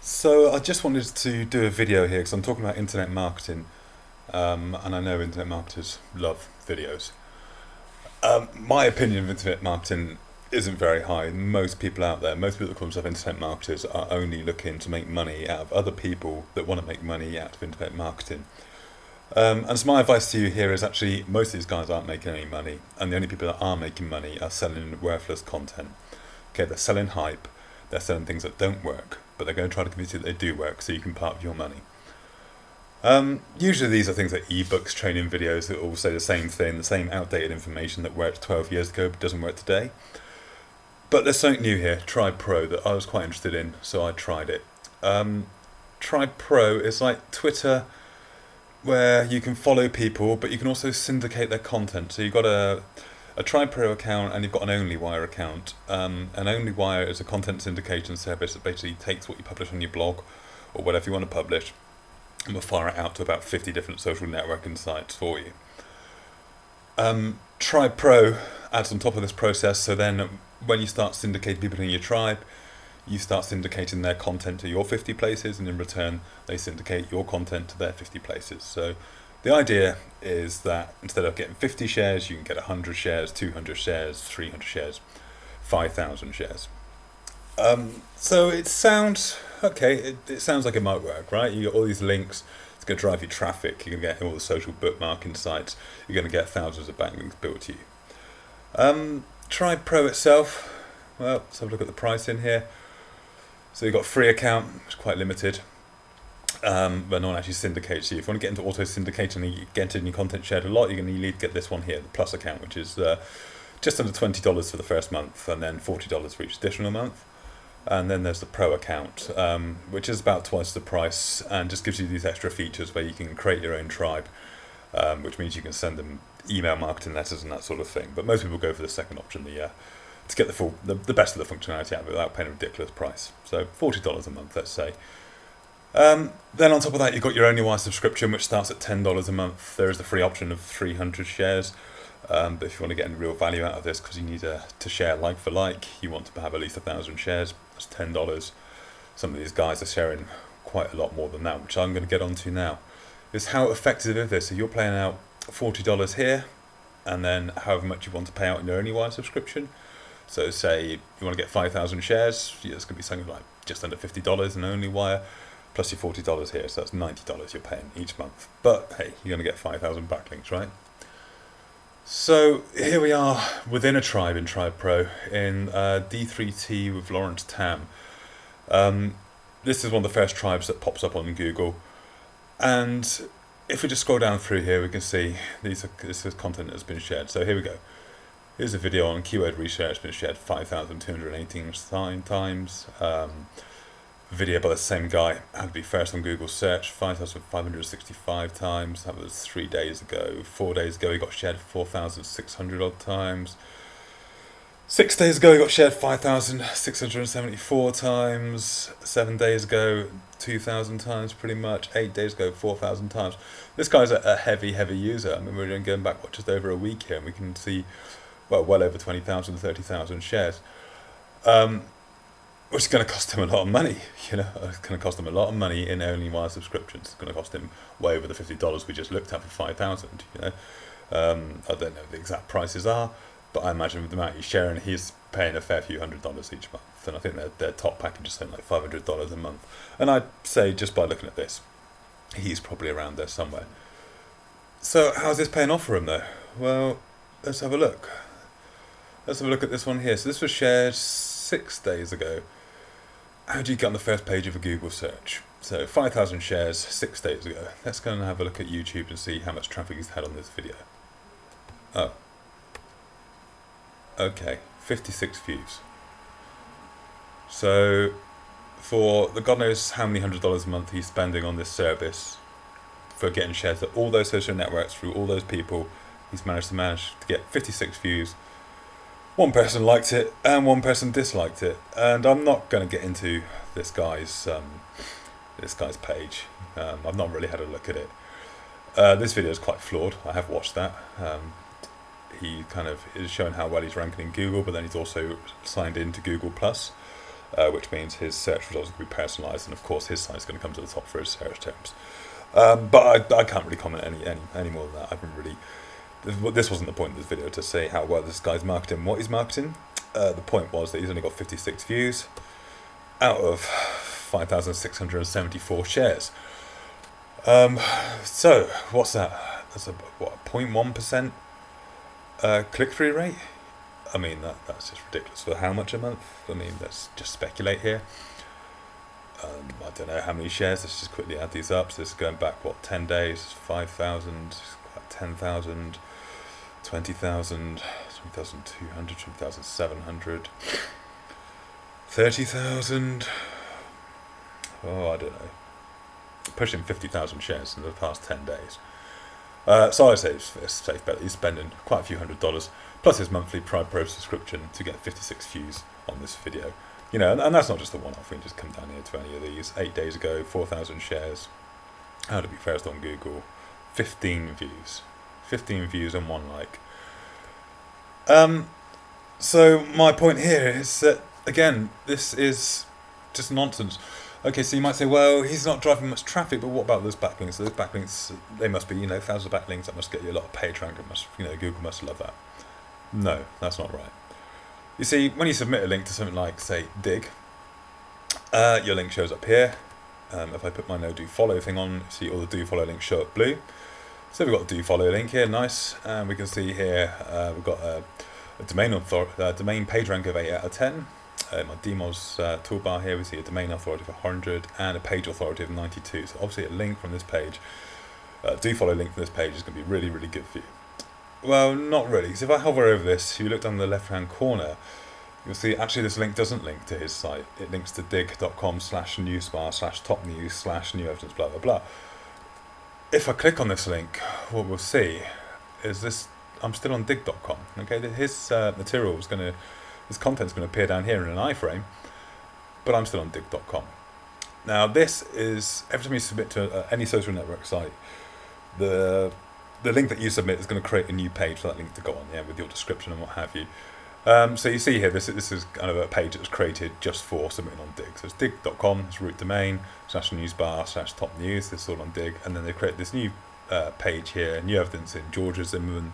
So I just wanted to do a video here because I'm talking about internet marketing, and I know internet marketers love videos. My opinion of internet marketing isn't very high. Most people out there, most people that call themselves internet marketers, are only looking to make money out of other people that want to make money out of internet marketing. And so my advice to you here is actually most of these guys aren't making any money, and the only people that are making money are selling worthless content. Okay, they're selling hype, they're selling things that don't work, but they're going to try to convince you that they do work so you can part with your money. Usually these are things like ebooks, training videos that all say the same thing, the same outdated information that worked 12 years ago but doesn't work today. But there's something new here, Tribe Pro, that I was quite interested in, so I tried it. Tribe Pro is like Twitter, where you can follow people, but you can also syndicate their content. So you've got a Tribe Pro account and you've got an OnlyWire account. An OnlyWire is a content syndication service that basically takes what you publish on your blog or whatever you want to publish and will fire it out to about 50 different social networking sites for you. Tribe Pro adds on top of this process, so then when you start syndicating people in your tribe, you start syndicating their content to your 50 places, and in return they syndicate your content to their 50 places. So the idea is that instead of getting 50 shares, you can get 100 shares, 200 shares, 300 shares, 5,000 shares. So it sounds okay. It sounds like it might work, right? You got all these links. It's going to drive you traffic. You're going to get all the social bookmarking sites. You're going to get thousands of backlinks built to you. Tribe Pro itself. Well, let's have a look at the price in here. So you've got a free account, which is quite limited, but no one actually syndicates you. If you want to get into auto syndication and you get your content shared a lot, you're going to need to get this one here, the Plus account, which is just under $20 for the first month, and then $40 for each additional month. And then there's the Pro account, which is about twice the price, and just gives you these extra features where you can create your own tribe, which means you can send them email marketing letters and that sort of thing. But most people go for the second option, to get the best of the functionality out of it without paying a ridiculous price. So $40 a month, let's say. Then on top of that, you've got your OnlyWire subscription, which starts at $10 a month. There is the free option of 300 shares. But if you want to get any real value out of this, because you need to share like for like, you want to have at least 1,000 shares, that's $10. Some of these guys are sharing quite a lot more than that, which I'm going to get onto now. Is how effective is this? So you're paying out $40 here, and then however much you want to pay out in your OnlyWire subscription. So say you want to get 5,000 shares, it's going to be something like just under $50 in OnlyWire, plus your $40 here, so that's $90 you're paying each month. But hey, you're going to get 5,000 backlinks, right? So here we are within a tribe in Tribe Pro in D3T with Lawrence Tam. This is one of the first tribes that pops up on Google, and if we just scroll down through here, we can see this is content that's been shared. So here we go. Here's a video on keyword research, been shared 5,218 times. Video by the same guy, how to be first on Google search, 5,565 times. That was 3 days ago. 4 days ago, he got shared 4,600 odd times. 6 days ago, he got shared 5,674 times. 7 days ago, 2,000 times pretty much. 8 days ago, 4,000 times. This guy's a heavy user. I mean, we're going back just over a week here, and we can see well over 20,000, 30,000 shares. Which is going to cost him a lot of money, It's going to cost him a lot of money in OnlyWire subscriptions. It's going to cost him way over the $50 we just looked at for 5,000, I don't know what the exact prices are, but I imagine with the amount he's sharing, he's paying a fair few $100s each month, and I think their top package is something like $500 a month. And I'd say, just by looking at this, he's probably around there somewhere. So how's this paying off for him, though? Well, let's have a look. Let's have a look at this one here. So this was shared 6 days ago. How do you get on the first page of a Google search? So 5,000 shares 6 days ago. Let's go and have a look at YouTube and see how much traffic he's had on this video. Oh. Okay, 56 views. So for the God knows how many $100 a month he's spending on this service for getting shares to all those social networks through all those people, he's managed to get 56 views. One person liked it and one person disliked it, and I'm not going to get into this guy's page. I've not really had a look at it. This video is quite flawed. I have watched that. He kind of is showing how well he's ranking in Google, but then he's also signed into Google Plus, which means his search results will be personalised, and of course his site's going to come to the top for his search terms. But I can't really comment any more than that. I haven't really. This wasn't the point of this video to say how well this guy's marketing, what he's marketing. The point was that he's only got 56 views out of 5,674 shares. So what's that? That's a 0.1% click-through rate. I mean that's just ridiculous. For how much a month? I mean, let's just speculate here. I don't know how many shares. Let's just quickly add these up. So this is going back, what, 10 days, 5,000, 10,000, 20,000, 20,200, 20,700, 30,000. Oh, I don't know. Pushing 50,000 shares in the past 10 days. So I say it's a safe bet that he's spending quite a few $100s, plus his monthly Prime Pro subscription to get 56 views on this video. You know, and that's not just the one-off. We can just come down here to any of these. 8 days ago, 4,000 shares. How to be first on Google. 15 views. 15 views and 1 like. So my point here is that, again, this is just nonsense. Okay, so you might say, well, he's not driving much traffic, but what about those backlinks? Those backlinks, they must be, you know, thousands of backlinks. That must get you a lot of page rank. It must, you know, Google must love that. No, that's not right. You see, when you submit a link to something like, say, Digg, your link shows up here. If I put my no do follow thing on, see all the do follow links show up blue. So we've got a do follow link here, nice. And we can see here we've got a domain page rank of 8 out of 10. My DMOS toolbar here, we see a domain authority of 100 and a page authority of 92. So obviously a link from this page, do follow link from this page is going to be really, really good for you. Well, not really, because if I hover over this, you look down the left-hand corner, you'll see actually this link doesn't link to his site. It links to digg.com/newsbar/top news/new evidence, blah, blah, blah. If I click on this link, what we'll see is this, I'm still on digg.com. Okay, his material is going to, his content's going to appear down here in an iframe, but I'm still on digg.com. Now this is, every time you submit to any social network site, the link that you submit is going to create a new page for that link to go on, yeah, with your description and what have you. So you see here, this is kind of a page that was created just for submitting on Digg. So it's digg.com, it's root domain, /newsbar/top news, this is all on Digg, and then they create this new page here, new evidence in Georgia Zimmerman,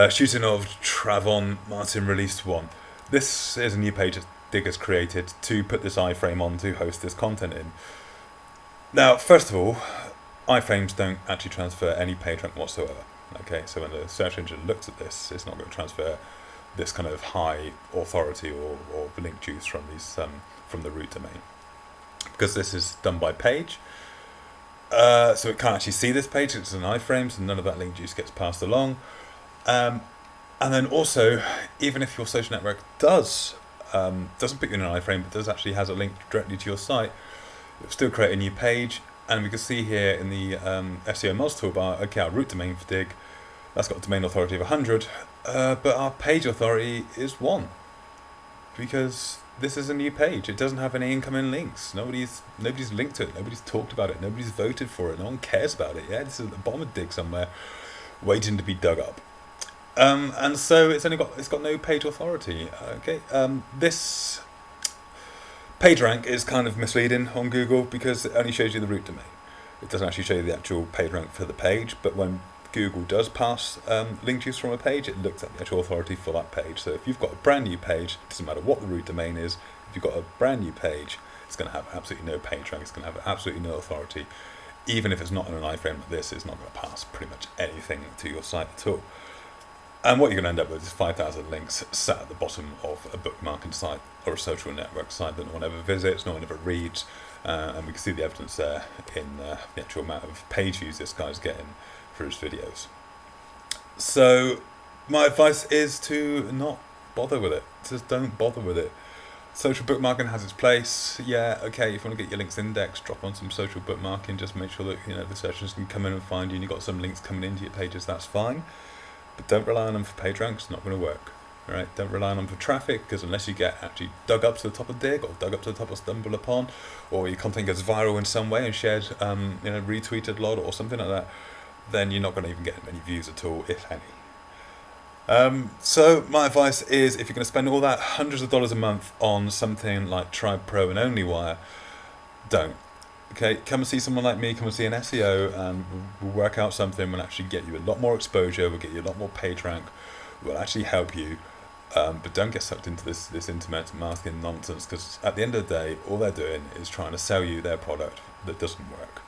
shooting of Trayvon Martin released 1. This is a new page that Digg has created to put this iframe on to host this content in. Now, first of all, iframes don't actually transfer any page rank whatsoever. Okay, so when the search engine looks at this, it's not going to transfer this kind of high authority or link juice from these from the root domain, because this is done by page. So it can't actually see this page. It's an iframe, so none of that link juice gets passed along. And then also, even if your social network doesn't put you in an iframe, but does actually has a link directly to your site, it'll still create a new page. And we can see here in the SEO mods toolbar, okay, our root domain for Digg, that's got a domain authority of 100, but our page authority is 1, because this is a new page. It doesn't have any incoming links. Nobody's linked to it. Nobody's talked about it. Nobody's voted for it. No one cares about it. Yeah, this is at the bottom of Digg somewhere, waiting to be dug up. And so it's got no page authority. Okay, this page rank is kind of misleading on Google because it only shows you the root domain. It doesn't actually show you the actual page rank for the page, but when Google does pass link juice from a page, it looks at the actual authority for that page. So if you've got a brand new page, it doesn't matter what the root domain is, if you've got a brand new page, it's going to have absolutely no page rank, it's going to have absolutely no authority. Even if it's not in an iframe like this, it's not going to pass pretty much anything to your site at all. And what you're going to end up with is 5,000 links sat at the bottom of a bookmarking site or a social network site that no one ever visits, no one ever reads, and we can see the evidence there in the actual amount of page views this guy's getting for his videos. So my advice is to not bother with it. Just don't bother with it. Social bookmarking has its place. Yeah, okay, if you want to get your links indexed, drop on some social bookmarking, just make sure that, you know, the search engines can come in and find you and you've got some links coming into your pages, that's fine. But don't rely on them for page ranks, it's not going to work. All right, don't rely on them for traffic, because unless you get actually dug up to the top of Digg or dug up to the top of StumbleUpon, or your content goes viral in some way and shared, retweeted a lot or something like that, then you're not going to even get many views at all, if any. So my advice is, if you're going to spend all that hundreds of dollars a month on something like Tribe Pro and OnlyWire, don't. Okay, come and see someone like me, come and see an SEO, and we'll work out something. We'll actually get you a lot more exposure, we'll get you a lot more page rank, we'll actually help you. But don't get sucked into this internet marketing nonsense, because at the end of the day, all they're doing is trying to sell you their product that doesn't work.